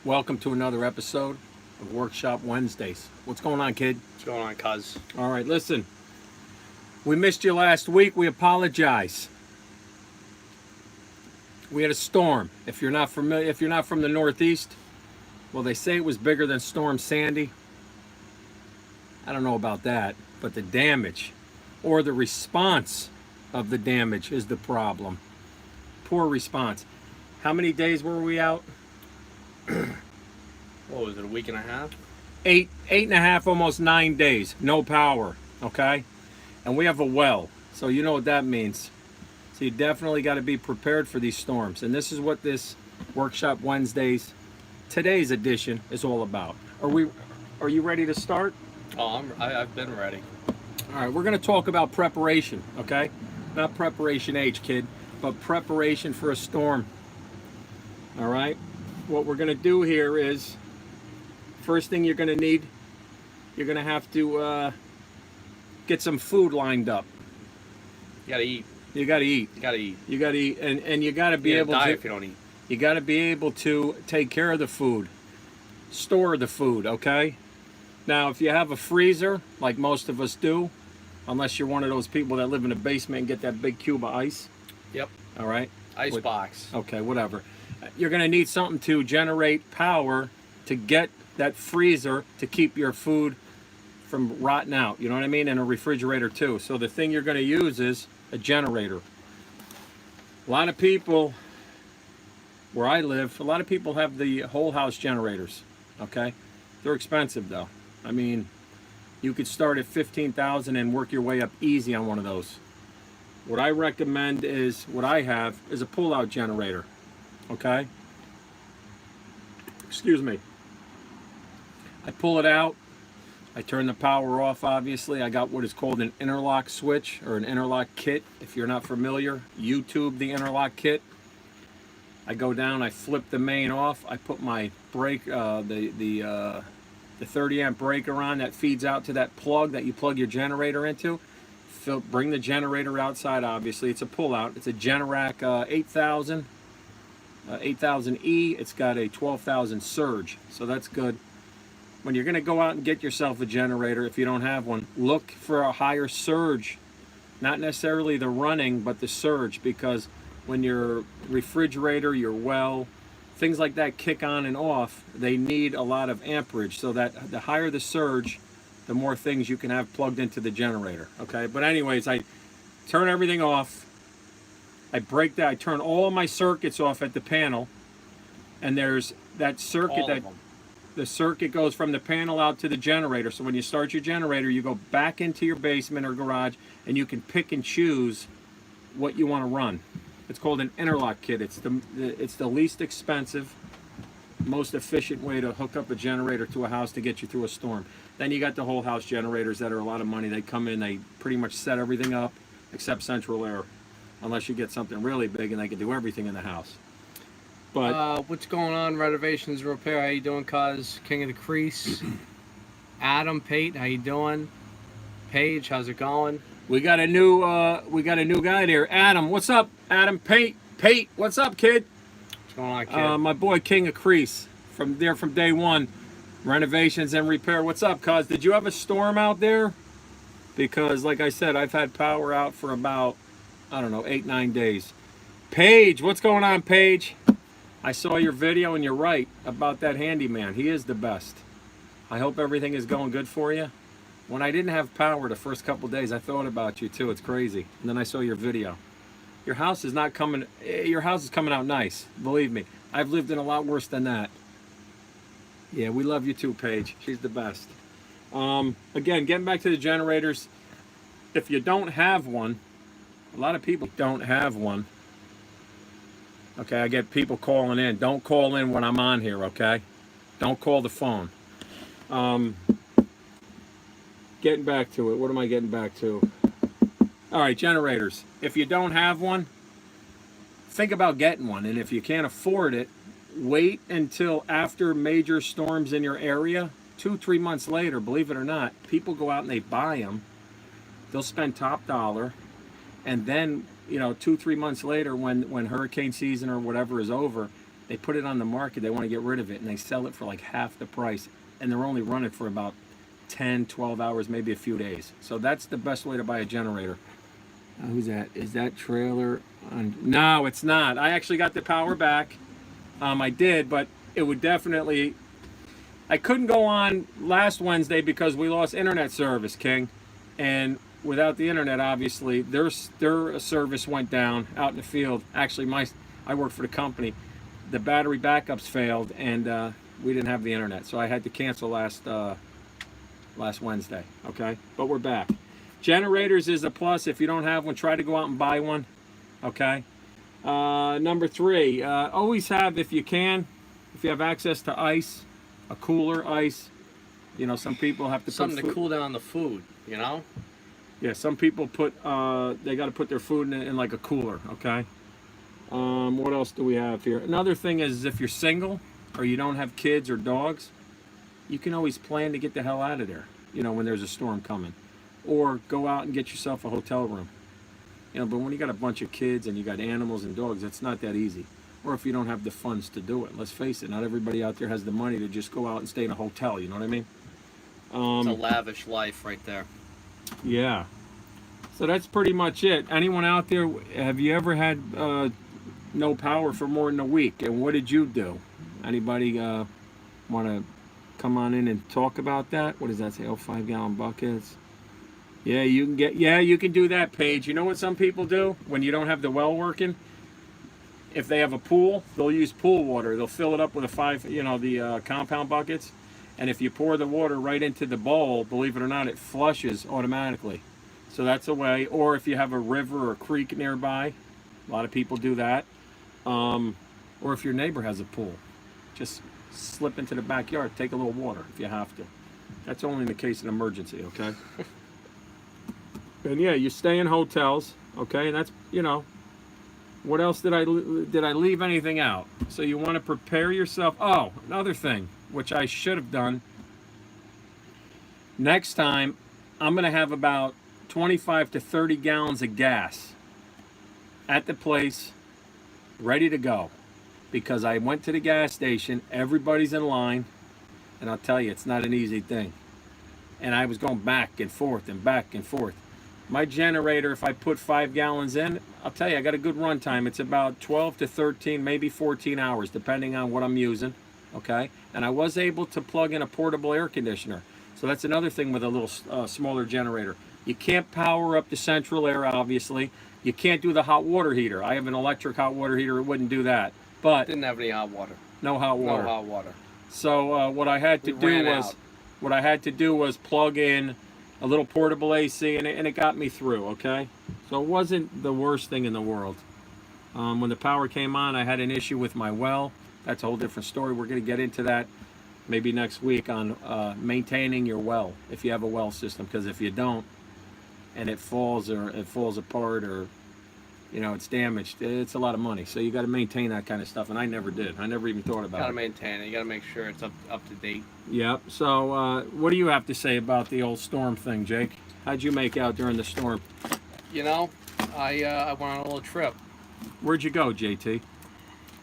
Welcome to another episode of Workshop Wednesdays. What's going on, kid? What's going on, cuz? All right, listen. We missed you last week. We apologize. We had a storm. If you're not familiar, if you're not from the Northeast, well, they say it was bigger than Storm Sandy. I don't know about that, but the damage or the response of the damage is the problem. Poor response. How many days were we out? What was it, a week and a half? Eight and a half, almost 9 days. No power, okay? And we have a well, so you know what that means. So you definitely got to be prepared for these storms. And this is what this Workshop Wednesdays, today's edition, is all about. Are you ready to start? Oh, I've been ready. All right, we're going to talk about preparation, okay? Not preparation H, kid, but preparation for a storm. All right? What we're going to do here is, first thing you're going to need, you're going to have to get some food lined up. You gotta eat. You got to eat. You gotta eat. You got to eat, and you got to be You able die to. if you don't eat. You got to be able to take care of the food, store the food. Okay. Now, if you have a freezer, like most of us do, unless you're one of those people that live in a basement and get that big cube of ice. Yep. All right. Ice box. Okay, whatever. You're going to need something to generate power to get that freezer to keep your food from rotting out. You know what I mean? And a refrigerator too. So the thing you're going to use is a generator. A lot of people, where I live, a lot of people have the whole house generators. Okay? They're expensive though. I mean, you could start at $15,000 and work your way up easy on one of those. What I recommend is, what I have is a pull-out generator. Okay? Excuse me. I pull it out. I turn the power off, obviously. I got what is called an interlock switch or an interlock kit. If you're not familiar, YouTube the interlock kit. I go down, I flip the main off. I put my break, the 30 amp breaker on that feeds out to that plug that you plug your generator into. Bring the generator outside, obviously. It's a pull-out. It's a Generac 8000. 8000E. It's got a 12,000 surge, so that's good. When you're going to go out and get yourself a generator, if you don't have one, look for a higher surge. Not necessarily the running, but the surge, because when your refrigerator, your well, things like that kick on and off, they need a lot of amperage, so that the higher the surge, the more things you can have plugged into the generator. Okay, but anyways, I turn everything off. I break that. I turn all of my circuits off at the panel, and there's that circuit that the circuit goes from the panel out to the generator. So when you start your generator, you go back into your basement or garage, and you can pick and choose what you want to run. It's called an interlock kit. It's the least expensive, most efficient way to hook up a generator to a house to get you through a storm. Then you got the whole house generators that are a lot of money. They come in, they pretty much set everything up except central air, unless you get something really big and they can do everything in the house. But What's going on? Renovations, repair. How you doing, cuz? King of the Crease. Adam, Pate, how you doing? Paige, how's it going? we got a new guy there. Adam, what's up? Adam, Pate, what's up, kid? What's going on, kid? My boy King of Crease from day one. Renovations and repair. What's up, cuz? Did you have a storm out there? Because like I said, I've had power out for about, I don't know, 8-9 days. Paige, what's going on, Paige? I saw your video and you're right about that handyman. He is the best. I hope everything is going good for you. When I didn't have power the first couple days, I thought about you too. It's crazy. And then I saw your video. Your house is coming out nice. Believe me. I've lived in a lot worse than that. Yeah, we love you too, Paige. She's the best. Again, getting back to the generators. If you don't have one, a lot of people don't have one. Okay, I get people calling in. Don't call in when I'm on here, okay? Don't call the phone. Getting back to it. What am I getting back to? All right, generators. If you don't have one, think about getting one. And if you can't afford it, wait until after major storms in your area. 2-3 months later, believe it or not, people go out and they buy them. They'll spend top dollar. And then, 2-3 months later, when hurricane season or whatever is over, They put it on the market. They want to get rid of it, and they sell it for like half the price. And they're only running for about 10, 12 hours, maybe a few days. So that's the best way to buy a generator. Who's that? Is that trailer on? No, it's not. I actually got the power back. I did, but it would definitely. I couldn't go on last Wednesday because we lost internet service, King. And without the internet, obviously, their service went down out in the field. Actually, I work for the company. The battery backups failed, and we didn't have the internet, so I had to cancel last Wednesday. Okay, but we're back. Generators is a plus. If you don't have one, try to go out and buy one. Okay. Number 3, always have, if you can, if you have access to ice, a cooler ice. You know, some people have to Something put to cool down the food, you know? Yeah, some people put they got to put their food in like a cooler. Okay. What else do we have here? Another thing is, if you're single or you don't have kids or dogs, you can always plan to get the hell out of there, you know, when there's a storm coming. Or go out and get yourself a hotel room. You know, but when you got a bunch of kids and you got animals and dogs, it's not that easy. Or if you don't have the funds to do it. Let's face it, not everybody out there has the money to just go out and stay in a hotel, you know what I mean? It's a lavish life right there. Yeah. So that's pretty much it. Anyone out there, have you ever had no power for more than a week? And what did you do? Anybody want to come on in and talk about that? What does that say? Oh, 5-gallon buckets. Yeah, you can do that, Paige. You know what some people do when you don't have the well working? If they have a pool, they'll use pool water. They'll fill it up with the compound buckets. And if you pour the water right into the bowl, believe it or not, it flushes automatically. So that's a way. Or if you have a river or creek nearby, a lot of people do that. Or if your neighbor has a pool, just slip into the backyard, take a little water if you have to. That's only in the case of an emergency, okay? And yeah, you stay in hotels, okay? And that's, you know, what else did I leave anything out? So you want to prepare yourself. Oh, another thing, which I should have done. Next time, I'm going to have about 25 to 30 gallons of gas at the place, ready to go. Because I went to the gas station, everybody's in line, and I'll tell you, it's not an easy thing. And I was going back and forth and back and forth. My generator, if I put 5 gallons in, I'll tell you, I got a good run time. It's about 12 to 13, maybe 14 hours, depending on what I'm using, okay? And I was able to plug in a portable air conditioner. So that's another thing with a little smaller generator. You can't power up the central air, obviously. You can't do the hot water heater. I have an electric hot water heater. It wouldn't do that. But Didn't have any hot water. no hot water. No hot water. So what I had to do was plug in a little portable AC, and it got me through, okay? So it wasn't the worst thing in the world. When the power came on, I had an issue with my well. That's a whole different story. We're going to get into that maybe next week on maintaining your well, if you have a well system. Because if you don't, and it falls apart, or you know, it's damaged, it's a lot of money. So you got to maintain that kind of stuff, and I never did. I never even thought about it. You gotta maintain it. You gotta make sure it's up to date. Yep. So what do you have to say about the old storm thing, Jake? How'd you make out during the storm? You know, I went on a little trip. Where'd you go, JT?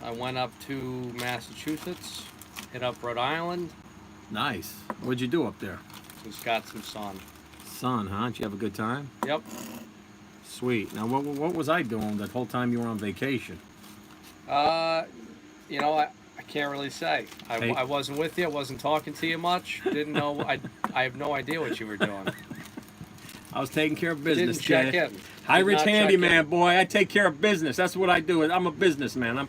I went up to Massachusetts, hit up Rhode Island. Nice. What'd you do up there? Just got some sun. Sun, huh? Did you have a good time? Yep. Sweet. Now, what was I doing that whole time you were on vacation? You know, I can't really say. Hey. I wasn't with you. I wasn't talking to you much. Didn't know. I have no idea what you were doing. I was taking care of business. Didn't check kid. in. High Did Reach not check Handyman, in. boy. I take care of business. That's what I do. I'm a businessman. I'm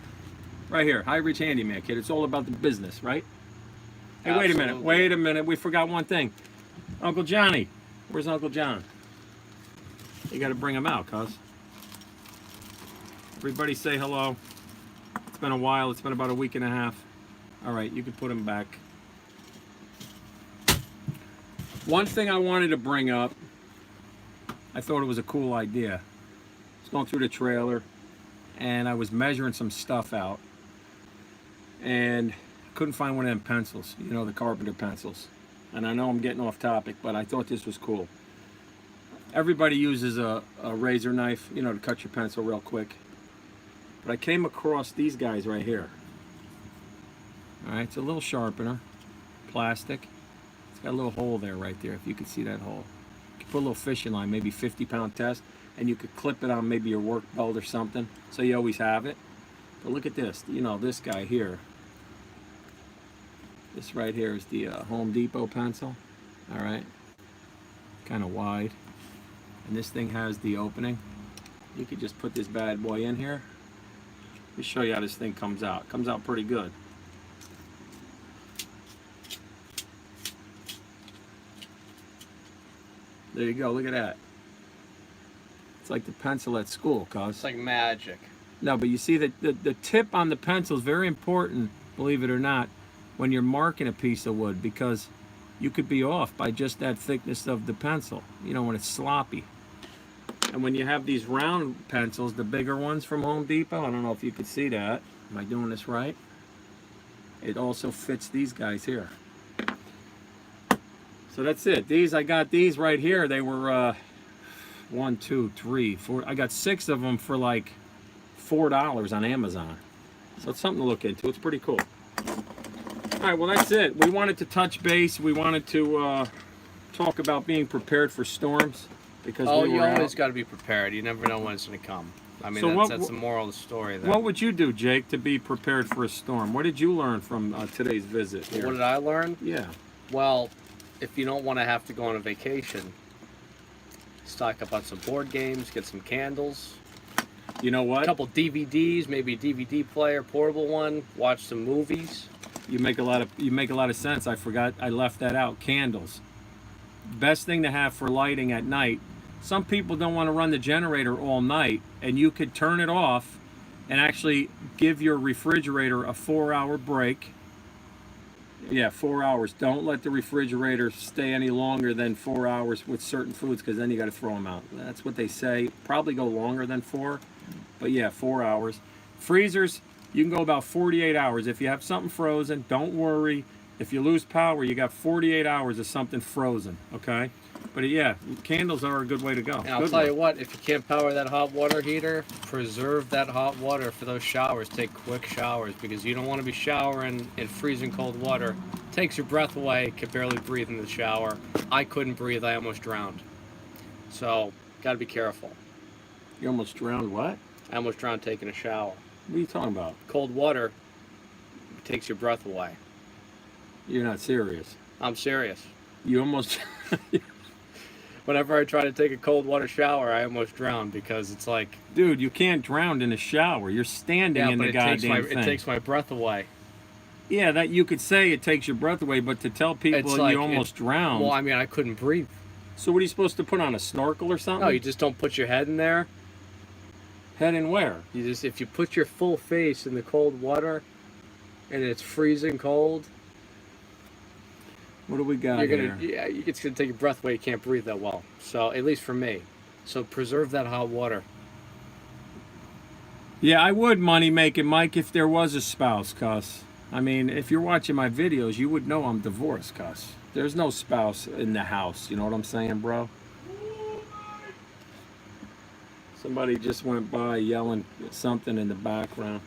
right here. High Reach Handyman, kid. It's all about the business, right? Hey, wait a minute. Absolutely. Wait a minute. We forgot one thing. Uncle Johnny. Where's Uncle John? You got to bring him out, cuz. Everybody say hello. It's been a while. It's been about a week and a half. All right, you can put him back. One thing I wanted to bring up, I thought it was a cool idea. I was going through the trailer, and I was measuring some stuff out, and I couldn't find one of them pencils, you know, the carpenter pencils. And I know I'm getting off topic, but I thought this was cool. Everybody uses a razor knife, you know, to cut your pencil real quick. But I came across these guys right here. All right, it's a little sharpener, plastic. It's got a little hole there right there, if you can see that hole. You can put a little fishing line, maybe 50-pound test, and you could clip it on maybe your work belt or something, so you always have it. But look at this, you know, this guy here. This right here is the Home Depot pencil, all right? Kind of wide. And this thing has the opening. You could just put this bad boy in here. Let me show you how this thing comes out. It comes out pretty good. There you go, look at that. It's like the pencil at school, cuz. It's like magic. No, but you see that the tip on the pencil is very important, believe it or not, when you're marking a piece of wood, because you could be off by just that thickness of the pencil, you know, when it's sloppy. And when you have these round pencils, the bigger ones from Home Depot, I don't know if you could see that. Am I doing this right? It also fits these guys here. So that's it. These, I got these right here. They were 1, 2, 3, 4. I got 6 of them for like $4 on Amazon. So it's something to look into. It's pretty cool. All right, well, that's it. We wanted to touch base. We wanted to talk about being prepared for storms, because we you were always out. got to be prepared. You never know when it's going to come. I mean, So that's the moral of the story there. What would you do, Jake, to be prepared for a storm? What did you learn from today's visit here? What did I learn? Yeah. Well, if you don't want to have to go on a vacation, stock up on some board games, get some candles, You know a what? couple DVDs, maybe a DVD player, portable one, watch some movies. You make a lot of sense. I forgot. I left that out. Candles. Best thing to have for lighting at night. Some people don't want to run the generator all night, and you could turn it off and actually give your refrigerator a 4-hour break. Yeah, 4 hours. Don't let the refrigerator stay any longer than 4 hours with certain foods, because then you got to throw them out. That's what they say. Probably go longer than 4, but yeah, 4 hours. Freezers, you can go about 48 hours. If you have something frozen, don't worry. If you lose power, you got 48 hours of something frozen, okay? But yeah, candles are a good way to go. And I'll tell you what, if you can't power that hot water heater, preserve that hot water for those showers. Take quick showers, because you don't want to be showering in freezing cold water. Takes your breath away, can barely breathe in the shower. I couldn't breathe, I almost drowned. So, gotta be careful. You almost drowned what? I almost drowned taking a shower. What are you talking about? Cold water takes your breath away. You're not serious. I'm serious. You almost... Whenever I try to take a cold water shower, I almost drown, because it's like... Dude, you can't drown in a shower. You're standing in the goddamn thing. It takes my breath away. Yeah, that you could say it takes your breath away, but to tell people like you almost drowned... Well, I mean, I couldn't breathe. So what are you supposed to put on, a snorkel or something? No, you just don't put your head in there. Head in where? You just, if you put your full face in the cold water and it's freezing cold, What do we got you're here? it's gonna take your breath away. You can't breathe that well. So, at least for me. So preserve that hot water. Yeah, I would money making, Mike, if there was a spouse, cuss. I mean, if you're watching my videos, you would know I'm divorced, cuss. There's no spouse in the house. You know what I'm saying, bro? Somebody just went by yelling something in the background.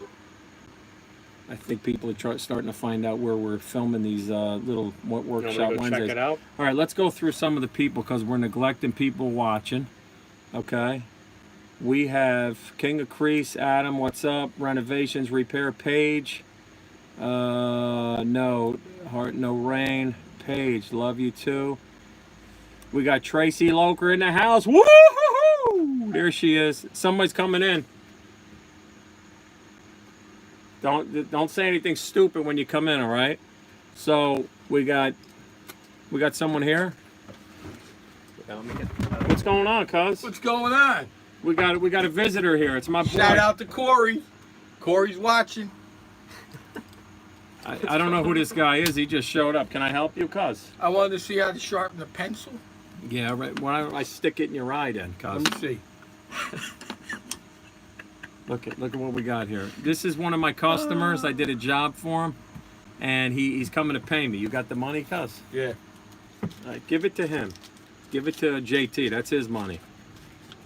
I think people are starting to find out where we're filming these little workshop Go Wednesdays. check it out. All right, let's go through some of the people, because we're neglecting people watching. Okay. We have King of Crease, Adam, what's up? Renovations, Repair, Page. No, Heart, No Rain. Page, love you too. We got Tracy Loker in the house. Woo-hoo-hoo! There she is. Somebody's coming in. Don't say anything stupid when you come in, all right? So we got someone here. What's going on, cuz? What's going on? We got a visitor here. It's my boy. Shout out to Corey. Corey's watching. I don't know who this guy is. He just showed up. Can I help you, cuz? I wanted to see how to sharpen the pencil. Yeah, right. Why don't I stick it in your eye then, cuz? Let me see. Look at what we got here. This is one of my customers. I did a job for him, and he's coming to pay me. You got the money, cuz? Yeah. All right, give it to him. Give it to JT. That's his money.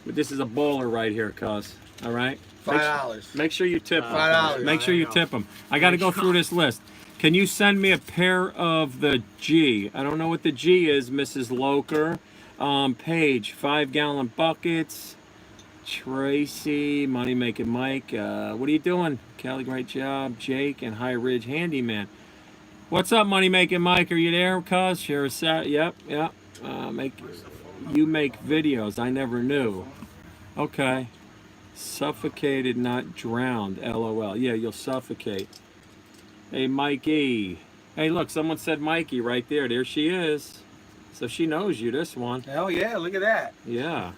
But this is a baller right here, cuz. All right? $5. Make sure you tip him. $5. Make sure you tip him. I got to go through this list. Can you send me a pair of the G? I don't know what the G is, Mrs. Loker. Paige, 5-gallon buckets. Tracy, Money Making Mike. What are you doing? Kelly, great job. Jake and High Ridge Handyman. What's up, Money Making Mike? Are you there, cuz? Share a set. Yep. You make videos. I never knew. Okay. Suffocated, not drowned. LOL. Yeah, you'll suffocate. Hey, Mikey. Hey, look, someone said Mikey right there. There she is. So she knows you, this one. Hell yeah, look at that. Yeah.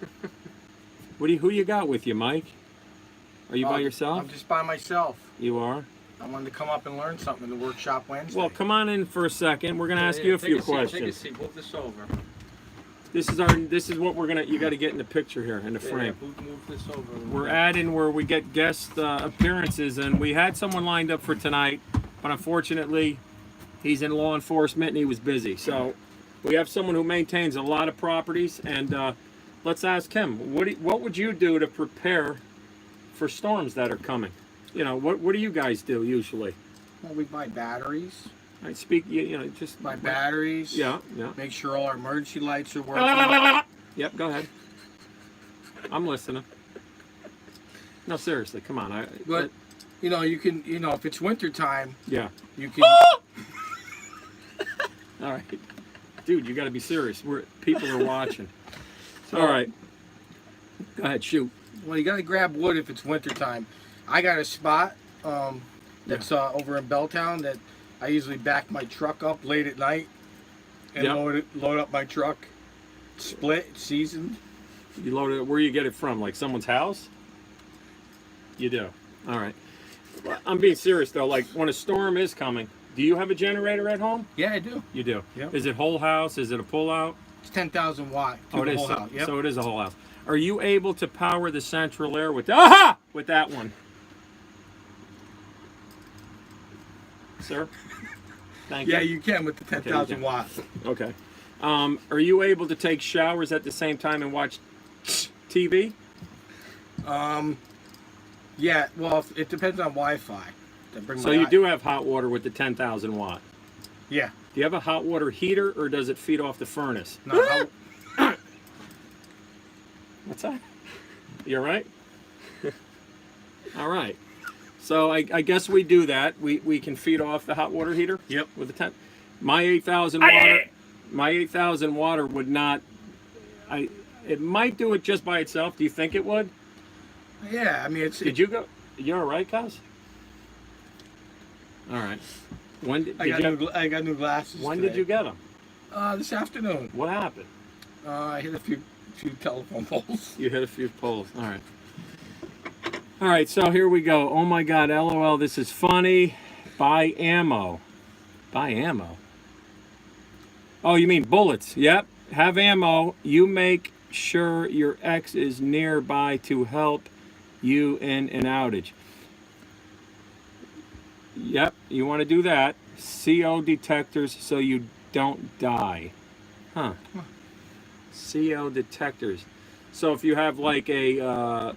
Who you got with you, Mike? Are you by yourself? I'm just by myself. You are? I wanted to come up and learn something in the workshop Wednesday. Well, come on in for a second. We're gonna ask you a few questions. Take a seat. Move this over. This is what we're gonna. You got to get in the picture here, in the frame. Move this over. We're adding where we get guest appearances, and we had someone lined up for tonight, but unfortunately, he's in law enforcement and he was busy. So we have someone who maintains a lot of properties, and let's ask him. What would you do to prepare for storms that are coming? You know, what do you guys do usually? Well, we buy batteries. I speak. You know, just Buy batteries. Yeah. Make sure all our emergency lights are working. Yep. Go ahead. I'm listening. No, seriously, come on. But you know, you can. You know, if it's winter time, Yeah. you can. All right, dude, you got to be serious. People are watching. All right. Go ahead, shoot. Well, you got to grab wood if it's winter time. I got a spot that's over in Belltown that I usually back my truck up late at night and Yep. load up my truck. Split, seasoned. You load it. Where you get it from? Like someone's house? You do. All right. Well, I'm being serious though. Like when a storm is coming, do you have a generator at home? Yeah, I do. You do. Yep. Is it whole house? Is it a pull out? It's 10,000 watt. Oh, it the is. whole So, house. Yep. so it is a whole house. Are you able to power the central air with with that one? Sir? Thank you. Yeah, you can with the 10,000 can. watts. Okay. Are you able to take showers at the same time and watch TV? Yeah, well, it depends on Wi-Fi. So you do have hot water with the 10,000 watt. Yeah. Do you have a hot water heater or does it feed off the furnace? No, What's that? You all right? All right. So I guess we do that. We can feed off the hot water heater. Yep. With the 10. My 8,000 water. My 8,000 water would not. It might do it just by itself. Do you think it would? yeah, I mean, it's. Did you go? You're all right, cuz? All right. When did I got new glasses. When today. did you get them? This afternoon. What happened? I hit a few telephone poles. You hit a few poles. All right. All right, so here we go. Oh my God, LOL, this is funny. Buy ammo. Buy ammo? Oh, you mean bullets. Yep. Have ammo. You make sure your ex is nearby to help you in an outage. Yep, you want to do that. CO detectors so you don't die. Huh. CO detectors. So if you have like a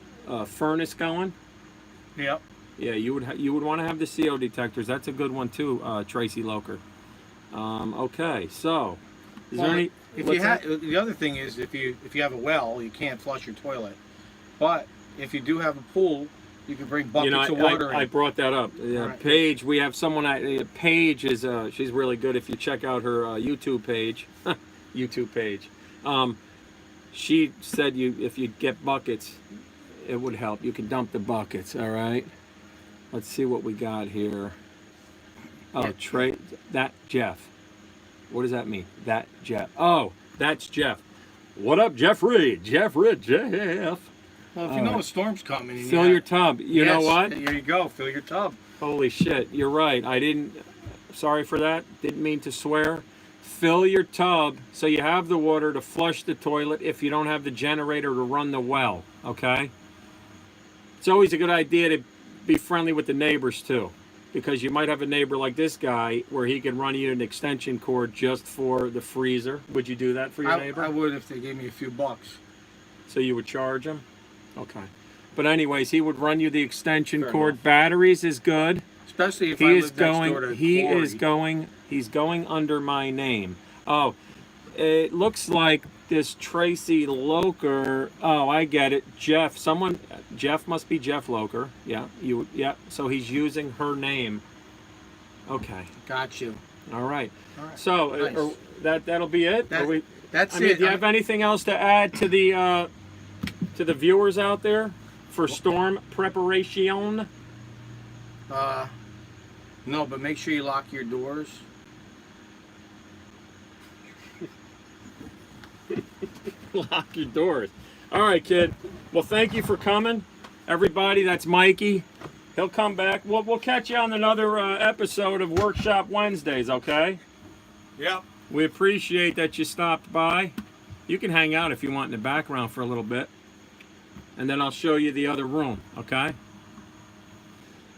furnace going, Yep. yeah, you would want to have the CO detectors. That's a good one too, Tracy Loker. Okay, so is there any? If what's you have the other thing is if you have a well, you can't flush your toilet. But if you do have a pool, you can bring buckets of water in. I brought that up. Right. Paige, we have someone. Paige is she's really good. If you check out her YouTube page, she said if you get buckets, it would help. You can dump the buckets. All right. Let's see what we got here. Oh, Trey, that Jeff. What does that mean? That Jeff. Oh, that's Jeff. What up, Jeffrey? Jeff. Well, if you know a storm's coming, and Fill your tub. You know what? There you go. Fill your tub. Holy shit, you're right. Sorry for that. Didn't mean to swear. Fill your tub so you have the water to flush the toilet if you don't have the generator to run the well, okay? It's always a good idea to be friendly with the neighbors too, because you might have a neighbor like this guy where he can run you an extension cord just for the freezer. Would you do that for your neighbor? I would if they gave me a few bucks. So you would charge him? Okay. But anyways, he would run you the extension Fair cord. enough. Batteries is good. Especially if I He is live next door to going. He Corey. is going. He's going under my name. Oh, it looks like this Tracy Loker. Oh, I get it. Jeff. Someone. Jeff must be Jeff Loker. Yeah. You. Yeah. So he's using her name. Okay. Got you. All right. All right. So Nice. that'll be it. That's I mean, it. do you have anything else to add to the viewers out there for storm preparation? No, but make sure you lock your doors. Lock your doors. All right, kid. Well, thank you for coming, everybody. That's Mikey. He'll come back. We'll catch you on another episode of Workshop Wednesdays. Okay. Yep. We appreciate that you stopped by. You can hang out if you want in the background for a little bit, and then I'll show you the other room. Okay.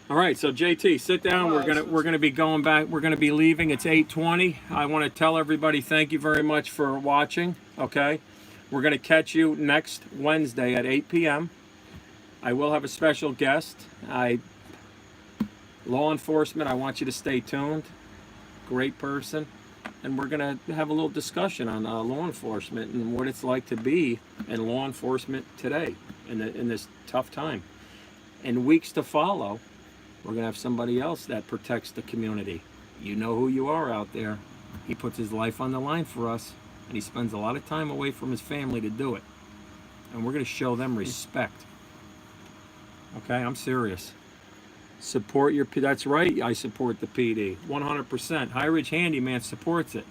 All right. So JT, sit down. We're gonna be going back. We're gonna be leaving. It's 8:20. I want to tell everybody thank you very much for watching. Okay. We're gonna catch you next Wednesday at 8 p.m. I will have a special guest. Law enforcement. I want you to stay tuned. Great person. And we're going to have a little discussion on law enforcement and what it's like to be in law enforcement today in this tough time. In weeks to follow, we're going to have somebody else that protects the community. You know who you are out there. He puts his life on the line for us, and he spends a lot of time away from his family to do it. And we're going to show them respect. Okay, I'm serious. Support your, that's right, I support the PD, 100%. High Ridge Handyman supports it.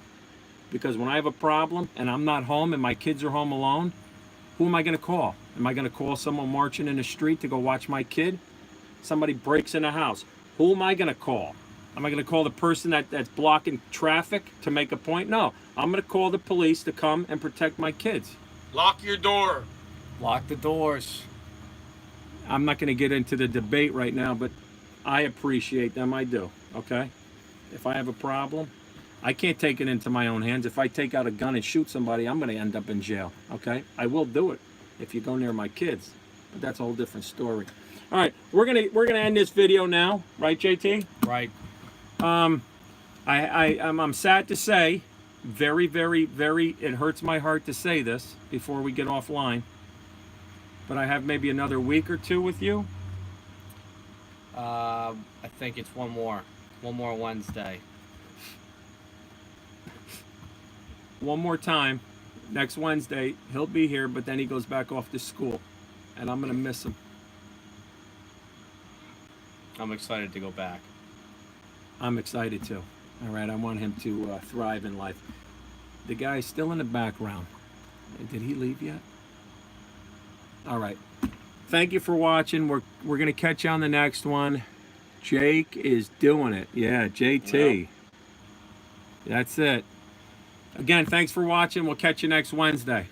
Because when I have a problem and I'm not home and my kids are home alone, who am I going to call? Am I going to call someone marching in the street to go watch my kid? Somebody breaks in a house. Who am I going to call? Am I going to call the person that's blocking traffic to make a point? No, I'm going to call the police to come and protect my kids. Lock your door. Lock the doors. I'm not going to get into the debate right now, but I appreciate them, I do, okay? If I have a problem, I can't take it into my own hands. If I take out a gun and shoot somebody, I'm gonna end up in jail, okay? I will do it if you go near my kids, but that's a whole different story. All right, we're gonna end this video now, right, JT? Right. I'm sad to say, very, very, very, it hurts my heart to say this before we get offline, but I have maybe another week or two with you. I think it's one more Wednesday. One more time, next Wednesday, he'll be here, but then he goes back off to school, and I'm gonna miss him. I'm excited to go back. I'm excited too. All right, I want him to thrive in life. The guy's still in the background. Did he leave yet? All right. Thank you for watching. We're gonna catch you on the next one. Jake is doing it. Yeah, JT. Yep. That's it. Again, thanks for watching. We'll catch you next Wednesday.